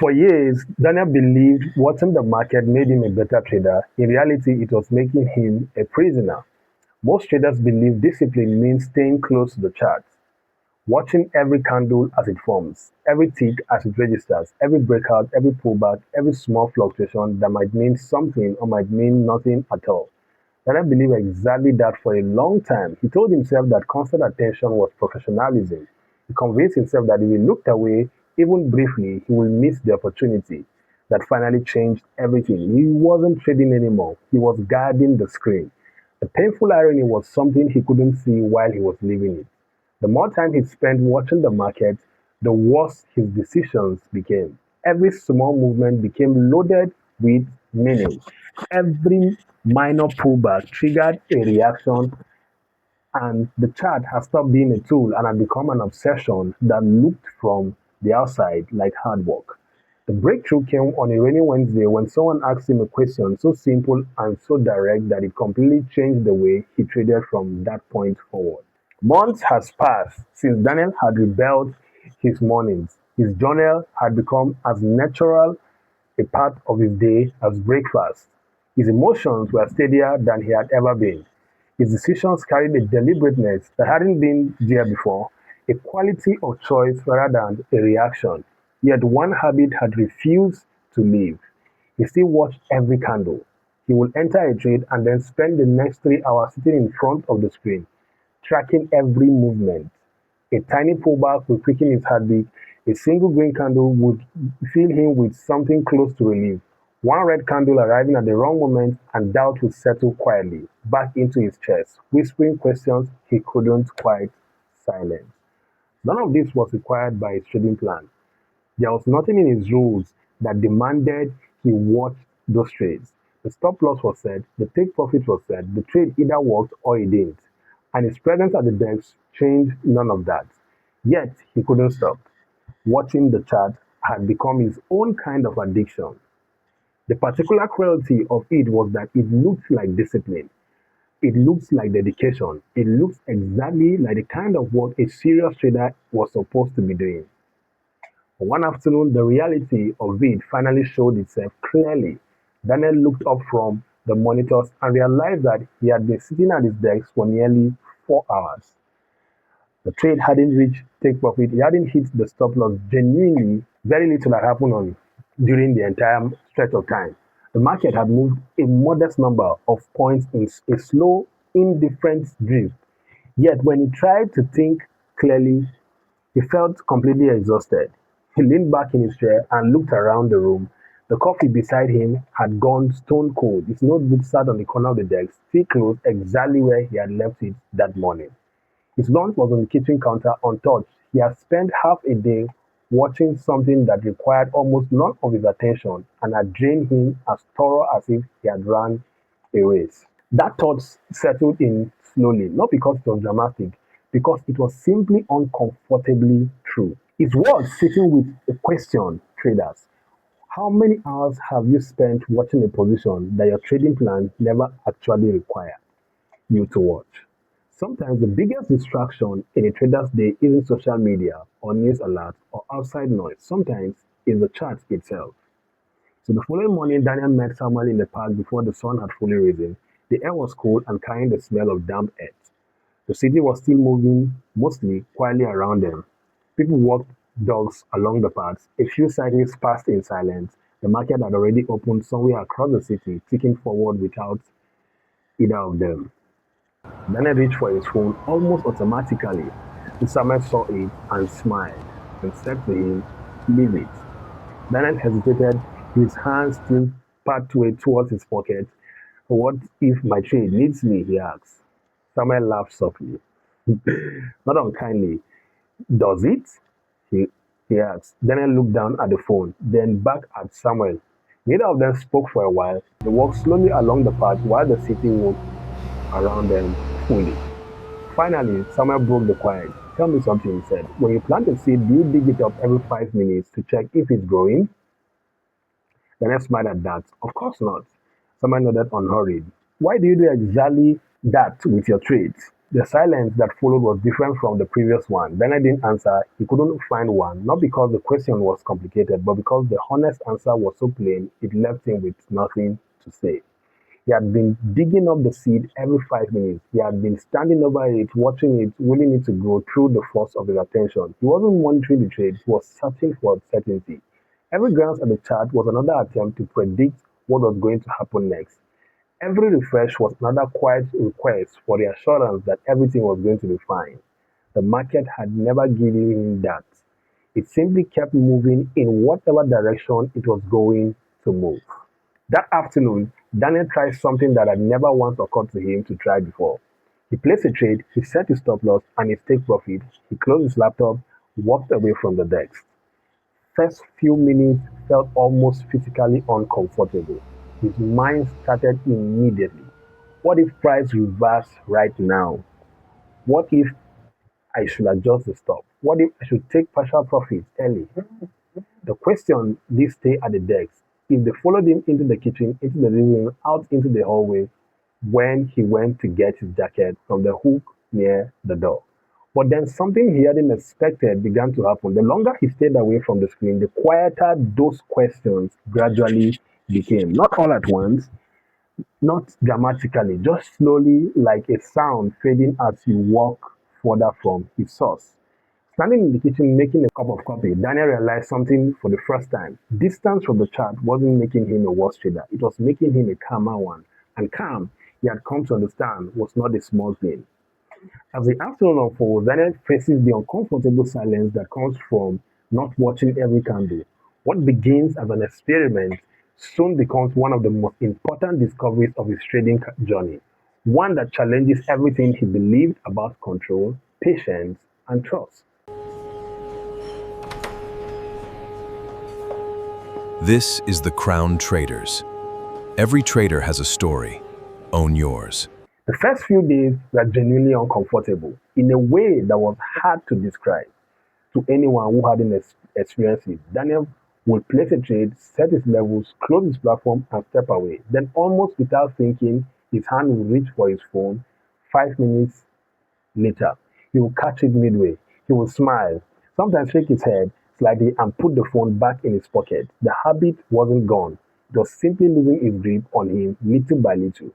For years, Daniel believed watching the market made him a better trader. In reality, it was making him a prisoner. Most traders believe discipline means staying close to the chart, watching every candle as it forms, every tick as it registers, every breakout, every pullback, every small fluctuation that might mean something or might mean nothing at all. Daniel believed exactly that for a long time. He told himself that constant attention was professionalism. He convinced himself that if he looked away, even briefly, he would miss the opportunity that finally changed everything. He wasn't trading anymore, he was guarding the screen. The painful irony was something he couldn't see while he was living it. The more time he spent watching the market, the worse his decisions became. Every small movement became loaded with meaning. Every minor pullback triggered a reaction, and the chart has stopped being a tool and had become an obsession that looked from the outside like hard work. The breakthrough came on a rainy Wednesday when someone asked him a question so simple and so direct that it completely changed the way he traded from that point forward. Months has passed since Daniel had rebelled his mornings. His journal had become as natural a part of his day as breakfast. His emotions were steadier than he had ever been. His decisions carried a deliberateness that hadn't been there before, a quality of choice rather than a reaction. Yet one habit had refused to leave. He still watched every candle. He would enter a trade and then spend the next 3 hours sitting in front of the screen, tracking every movement. A tiny pullback would quicken his heartbeat. A single green candle would fill him with something close to relief. One red candle arriving at the wrong moment, and doubt would settle quietly back into his chest, whispering questions he couldn't quite silence. None of this was required by his trading plan. There was nothing in his rules that demanded he watch those trades. The stop loss was set, the take profit was set, the trade either worked or it didn't. And his presence at the desk changed none of that. Yet he couldn't stop. Watching the chart had become his own kind of addiction. The particular cruelty of it was that it looked like discipline. It looks like dedication. It looks exactly like the kind of work a serious trader was supposed to be doing. One afternoon, the reality of it finally showed itself clearly. Daniel looked up from the monitors and realized that he had been sitting at his desk for nearly 4 hours. The trade hadn't reached take profit, he hadn't hit the stop loss. Genuinely, very little had happened on during the entire stretch of time. The market had moved a modest number of points in a slow, indifferent drift. Yet, when he tried to think clearly, he felt completely exhausted. He leaned back in his chair and looked around the room. The coffee beside him had gone stone cold. His notebook sat on the corner of the desk, still closed exactly where he had left it that morning. His lunch was on the kitchen counter untouched. He had spent half a day watching something that required almost none of his attention and had drained him as thorough as if he had run a race. That thought settled in slowly, not because it was dramatic, because it was simply uncomfortably true. It was sitting with a question, traders. How many hours have you spent watching a position that your trading plan never actually required you to watch? Sometimes the biggest distraction in a trader's day isn't social media or news alerts or outside noise. Sometimes it's the chart itself. So the following morning, Daniel met Samuel in the park before the sun had fully risen. The air was cold and carrying the smell of damp earth. The city was still moving, mostly quietly around them. People walked dogs along the paths. A few cyclists passed in silence. The market had already opened somewhere across the city, ticking forward without either of them. Daniel reached for his phone almost automatically. Samuel saw it and smiled and said to him, "Leave it." Daniel hesitated, his hand still pathway towards his pocket. "What if my trade needs me?" he asked. Samuel laughed softly, not unkindly. "Does it?" he, he asked. Daniel looked down at the phone, then back at Samuel. Neither of them spoke for a while. They walked slowly along the path while the city moved around them fully. Finally, Samuel broke the quiet. "Tell me something," he said. "When you plant a seed, do you dig it up every 5 minutes to check if it's growing?" Daniel smiled at that. "Of course not." Samuel nodded unhurried. "Why do you do exactly that with your trades?" The silence that followed was different from the previous one. Daniel didn't answer. He couldn't find one, not because the question was complicated, but because the honest answer was so plain, it left him with nothing to say. He had been digging up the seed every 5 minutes. He had been standing over it, watching it, willing it to grow through the force of his attention. He wasn't monitoring the trade, he was searching for certainty. Every glance at the chart was another attempt to predict what was going to happen next. Every refresh was another quiet request for reassurance that everything was going to be fine. The market had never given him that. It simply kept moving in whatever direction it was going to move. That afternoon, Daniel tried something that had never once occurred to him to try before. He placed a trade, he set his stop loss and his take profit, he closed his laptop, walked away from the desk. First few minutes felt almost physically uncomfortable. His mind started immediately. What if price reversed right now? What if I should adjust the stop? What if I should take partial profits early? The question did stay at the desk. If they followed him into the kitchen, into the living room, out into the hallway when he went to get his jacket from the hook near the door. But then something he hadn't expected began to happen. The longer he stayed away from the screen, the quieter those questions gradually became. Not all at once, not dramatically, just slowly like a sound fading as you walk further from its source. Standing in the kitchen making a cup of coffee, Daniel realized something for the first time. Distance from the chart wasn't making him a worse trader, it was making him a calmer one. And calm, he had come to understand, was not a small thing. As the afternoon unfolds, Daniel faces the uncomfortable silence that comes from not watching every candle. What begins as an experiment soon becomes one of the most important discoveries of his trading journey, one that challenges everything he believed about control, patience, and trust. This is the Crown Traders. Every trader has a story. Own yours. The first few days were genuinely uncomfortable in a way that was hard to describe to anyone who hadn't experienced it. Daniel would place a trade, set his levels, close his platform, and step away. Then, almost without thinking, his hand would reach for his phone. 5 minutes later, he would catch it midway. He would smile, sometimes shake his head slightly, and put the phone back in his pocket. The habit wasn't gone, it was simply losing its grip on him little by little.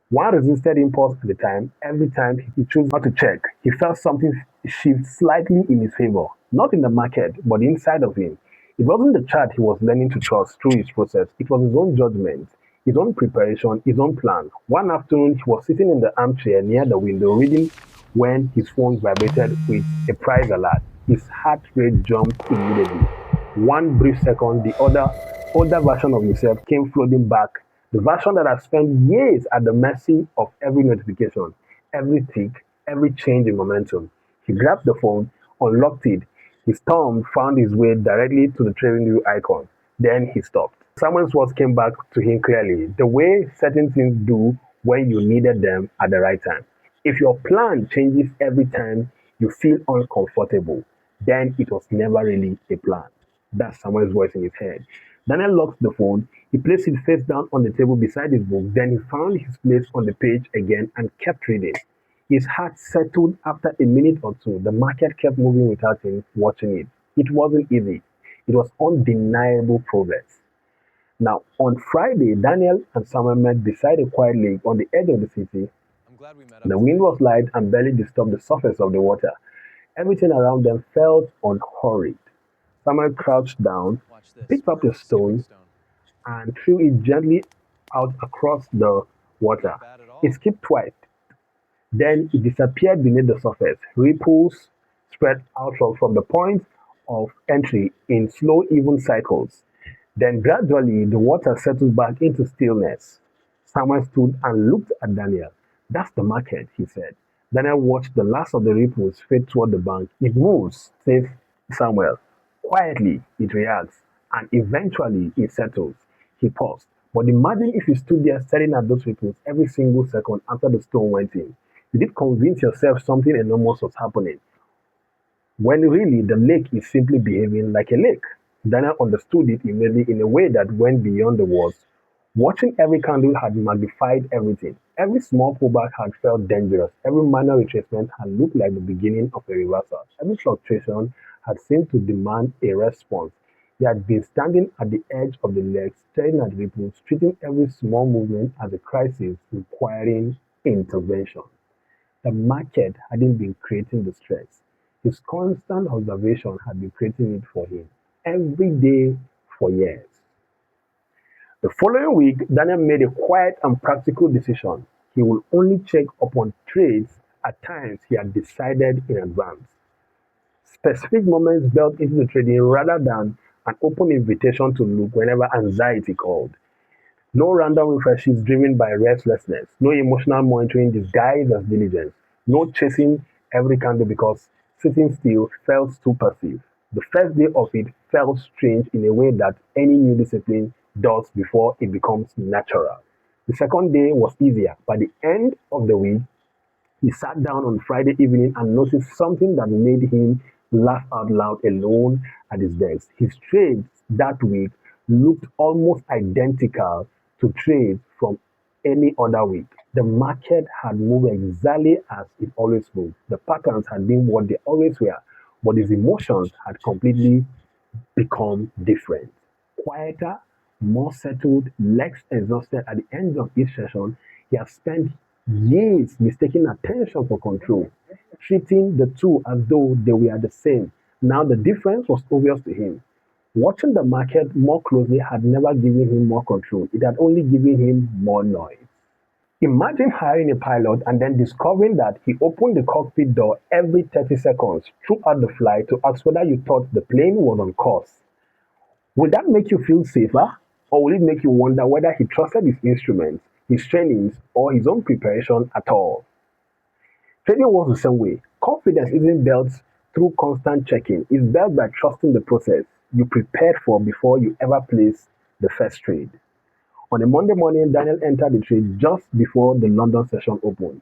One resisted impulse at a time. Every time he chose not to check, he felt something shift slightly in his favor. Not in the market, but inside of him. It wasn't the chart he was learning to trust through his process. It was his own judgment, his own preparation, his own plan. One afternoon, he was sitting in the armchair near the window reading when his phone vibrated with a price alert. His heart rate jumped immediately. One brief second, the older version of himself came flooding back. The version that had spent years at the mercy of every notification, every tick, every change in momentum. He grabbed the phone, unlocked it. His thumb found his way directly to the trading view icon. Then he stopped. Samuel's words came back to him clearly, the way certain things do when you needed them at the right time. If your plan changes every time you feel uncomfortable, then it was never really a plan. That's Samuel's voice in his head. Daniel locked the phone. He placed it face down on the table beside his book. Then he found his place on the page again and kept reading. His heart settled after a minute or two. The market kept moving without him watching it. It wasn't easy. It was undeniable progress. Now, on Friday, Daniel and Samuel met beside a quiet lake on the edge of the city. The wind was light and barely disturbed the surface of the water. Everything around them felt unhurried. Samuel crouched down, picked up a stone, and threw it gently out across the water. It skipped twice, then it disappeared beneath the surface. Ripples spread out from the point of entry in slow, even cycles. Then gradually the water settled back into stillness. Samuel stood and looked at Daniel. That's the market, he said. Daniel watched the last of the ripples fade toward the bank. It moves, says Samuel. Quietly, it reacts, and eventually it settles. He paused. But imagine if you stood there staring at those ripples every single second after the stone went in. You did convince yourself something enormous was happening, when really the lake is simply behaving like a lake. Daniel understood it immediately in a way that went beyond the words. Watching every candle had magnified everything. Every small pullback had felt dangerous. Every minor retracement had looked like the beginning of a reversal. Every fluctuation had seemed to demand a response. He had been standing at the edge of the lake, staring at the ripples, treating every small movement as a crisis requiring intervention. The market hadn't been creating the stress. His constant observation had been creating it for him every day for years. The following week, Daniel made a quiet and practical decision. He would only check upon trades at times he had decided in advance. Specific moments built into the trading rather than an open invitation to look whenever anxiety called. No random refreshes driven by restlessness. No emotional monitoring disguised as diligence. No chasing every candle because sitting still felt too passive. The first day of it felt strange in a way that any new discipline does before it becomes natural. The second day was easier. By the end of the week, he sat down on Friday evening and noticed something that made him laugh out loud alone at his desk. His trades that week looked almost identical to trades from any other week. The market had moved exactly as it always moved. The patterns had been what they always were, but his emotions had completely become different. Quieter, more settled, less exhausted at the end of each session, he has spent years mistaking attention for control, treating the two as though they were the same. Now the difference was obvious to him. Watching the market more closely had never given him more control, it had only given him more noise. Imagine hiring a pilot and then discovering that he opened the cockpit door every 30 seconds throughout the flight to ask whether you thought the plane was on course. Will that make you feel safer? Or will it make you wonder whether he trusted his instruments, his trainings, or his own preparation at all? Trading works the same way. Confidence isn't built through constant checking, it's built by trusting the process you prepared for before you ever place the first trade. On a Monday morning, Daniel entered the trade just before the London session opened.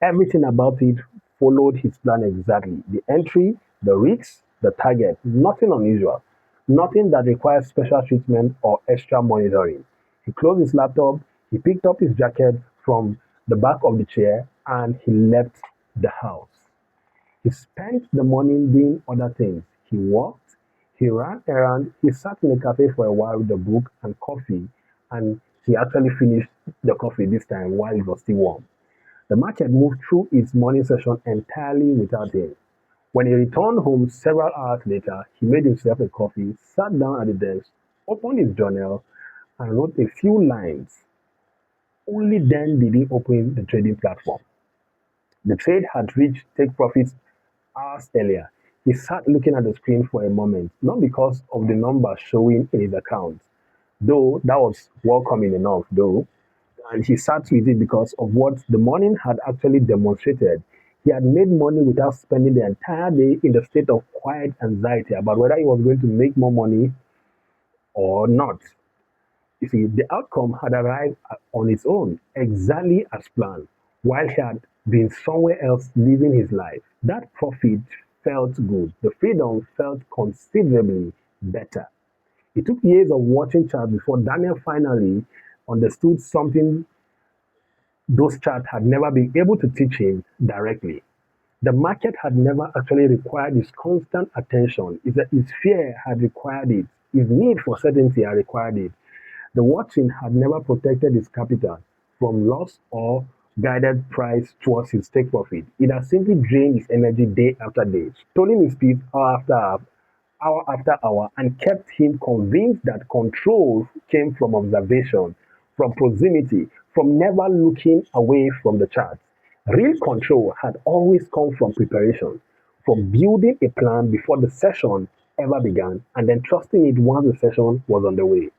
Everything about it followed his plan exactly. The entry, the risks, the target, nothing unusual, nothing that requires special treatment or extra monitoring. He closed his laptop, he picked up his jacket from the back of the chair, and he left the house. He spent the morning doing other things. He walked, he ran around, he sat in a cafe for a while with a book and coffee, and he actually finished the coffee this time while it was still warm. The market moved through its morning session entirely without him. When he returned home several hours later, he made himself a coffee, sat down at the desk, opened his journal, and wrote a few lines. Only then did he open the trading platform. The trade had reached take profits hours earlier. He sat looking at the screen for a moment, not because of the numbers showing in his account, though that was welcoming enough, though, and he sat with it because of what the morning had actually demonstrated. He had made money without spending the entire day in the state of quiet anxiety about whether he was going to make more money or not. You see, the outcome had arrived on its own, exactly as planned, while he had been somewhere else living his life. That profit felt good. The freedom felt considerably better. It took years of watching charts before Daniel finally understood something those charts had never been able to teach him directly. The market had never actually required his constant attention. His fear had required it. His need for certainty had required it. The watching had never protected his capital from loss or guided price towards his take profit. It had simply drained his energy day after day, stolen his peace hour after hour, and kept him convinced that control came from observation, from proximity, from never looking away from the charts. Real control had always come from preparation, from building a plan before the session ever began and then trusting it once the session was underway.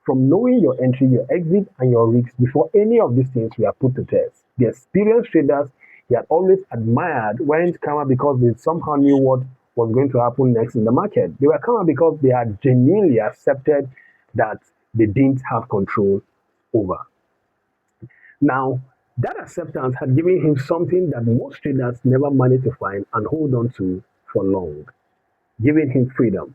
From knowing your entry, your exit, and your risks before any of these things were put to test. The experienced traders he had always admired weren't calmer because they somehow knew what was going to happen next in the market. They were calmer because they had genuinely accepted that they didn't have control over. Now, that acceptance had given him something that most traders never manage to find and hold on to for long, giving him freedom.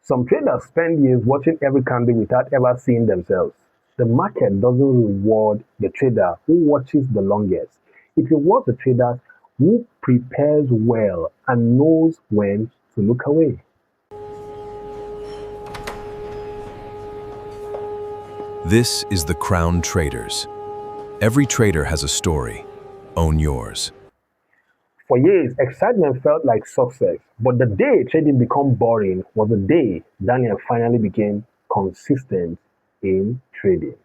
Some traders spend years watching every candle without ever seeing themselves. The market doesn't reward the trader who watches the longest. It rewards the trader who prepares well and knows when to look away. This is the Crown Traders. Every trader has a story. Own yours. For years, excitement felt like success, but the day trading became boring was the day Daniel finally became consistent in trading.